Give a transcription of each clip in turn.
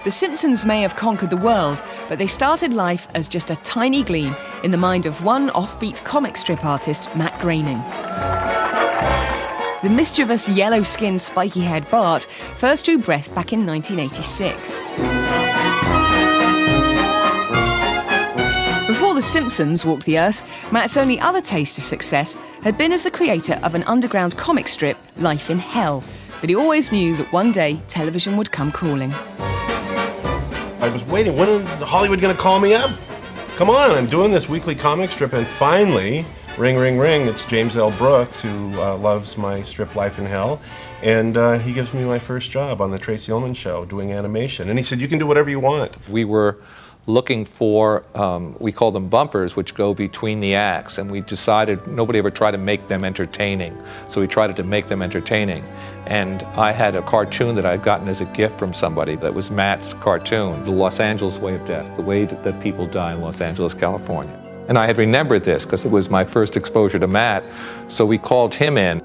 The Simpsons may have conquered the world, but they started life as just a tiny gleam in the mind of one offbeat comic strip artist, Matt Groening. The mischievous, yellow-skinned, spiky-haired Bart first drew breath back in 1986. Before The Simpsons walked the earth, Matt's only other taste of success had been as the creator of an underground comic strip, Life in Hell. But he always knew that one day television would come calling. I was waiting. When is Hollywood going to call me up? Come on, I'm doing this weekly comic strip, and finally, ring, ring, ring, it's James L. Brooks, who loves my strip Life in Hell, and he gives me my first job on the Tracy Ullman Show doing animation. And he said, you can do whatever you want. We were looking for, we call them bumpers, which go between the acts, and we decided nobody ever tried to make them entertaining, so we tried to make them entertaining. And I had a cartoon that I had gotten as a gift from somebody that was Matt's cartoon, The Los Angeles Way of Death, the way that people die in Los Angeles, California. And I had remembered this because it was my first exposure to Matt, so we called him in.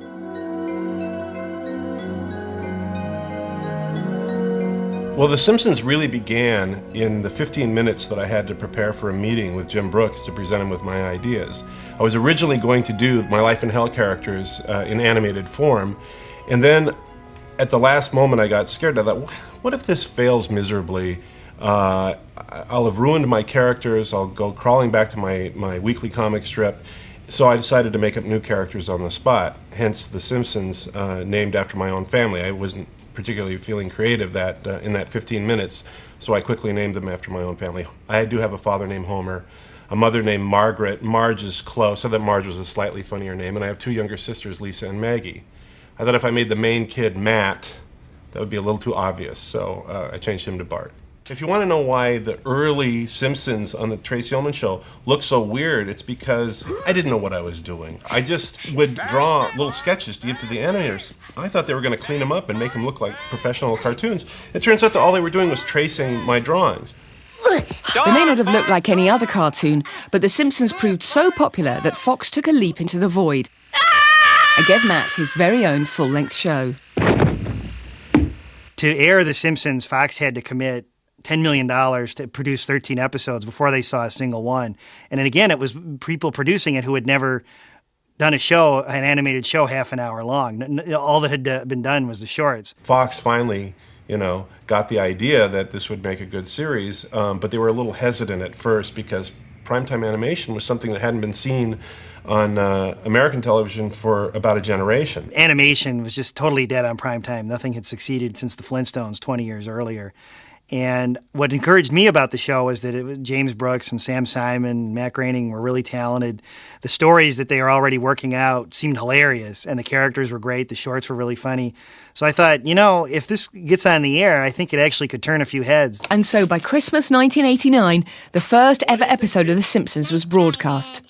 Well, The Simpsons really began in the 15 minutes that I had to prepare for a meeting with Jim Brooks to present him with my ideas. I was originally going to do my Life in Hell characters in animated form, and then at the last moment I got scared. I thought, what if this fails miserably? I'll have ruined my characters, I'll go crawling back to my weekly comic strip. So I decided to make up new characters on the spot, hence The Simpsons, named after my own family. I wasn't particularly feeling creative in that 15 minutes, so I quickly named them after my own family. I do have a father named Homer, a mother named Margaret. Marge is close. I thought Marge was a slightly funnier name, and I have two younger sisters, Lisa and Maggie. I thought if I made the main kid Matt, that would be a little too obvious, so I changed him to Bart. If you want to know why the early Simpsons on the Tracy Ullman Show look so weird, it's because I didn't know what I was doing. I just would draw little sketches to give to the animators. I thought they were going to clean them up and make them look like professional cartoons. It turns out that all they were doing was tracing my drawings. They may not have looked like any other cartoon, but The Simpsons proved so popular that Fox took a leap into the void and gave Matt his very own full-length show. To air The Simpsons, Fox had to commit $10 million to produce 13 episodes before they saw a single one. And then again, it was people producing it who had never done an animated show half an hour long. All that had been done was the shorts. Fox finally, got the idea that this would make a good series, but they were a little hesitant at first because primetime animation was something that hadn't been seen on American television for about a generation. Animation was just totally dead on primetime. Nothing had succeeded since the Flintstones 20 years earlier. And what encouraged me about the show was that James Brooks and Sam Simon, Matt Groening were really talented. The stories that they were already working out seemed hilarious, and the characters were great. The shorts were really funny. So I thought, if this gets on the air, I think it actually could turn a few heads. And so by Christmas 1989, the first ever episode of The Simpsons was broadcast.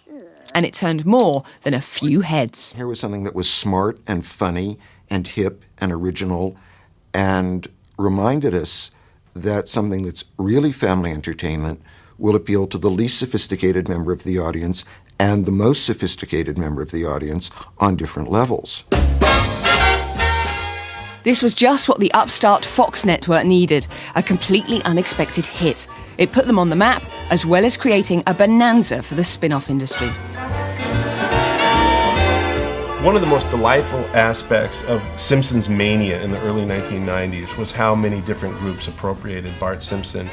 And it turned more than a few heads. Here was something that was smart and funny and hip and original and reminded us that something that's really family entertainment will appeal to the least sophisticated member of the audience and the most sophisticated member of the audience on different levels. This was just what the upstart Fox network needed, a completely unexpected hit. It put them on the map, as well as creating a bonanza for the spin-off industry. One of the most delightful aspects of Simpsons mania in the early 1990s was how many different groups appropriated Bart Simpson.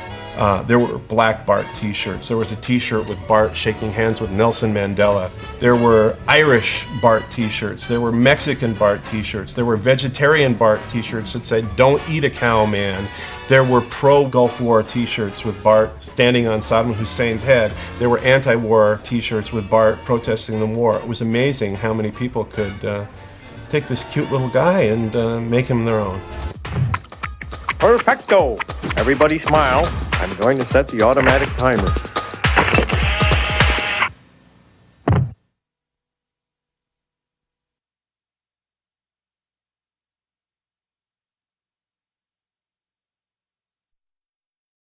There were black Bart t-shirts. There was a t-shirt with Bart shaking hands with Nelson Mandela. There were Irish Bart t-shirts. There were Mexican Bart t-shirts. There were vegetarian Bart t-shirts that said, "Don't eat a cow, man." There were pro-Gulf War t-shirts with Bart standing on Saddam Hussein's head. There were anti-war t-shirts with Bart protesting the war. It was amazing how many people could take this cute little guy and make him their own. Perfecto! Everybody smile. I'm going to set the automatic timer.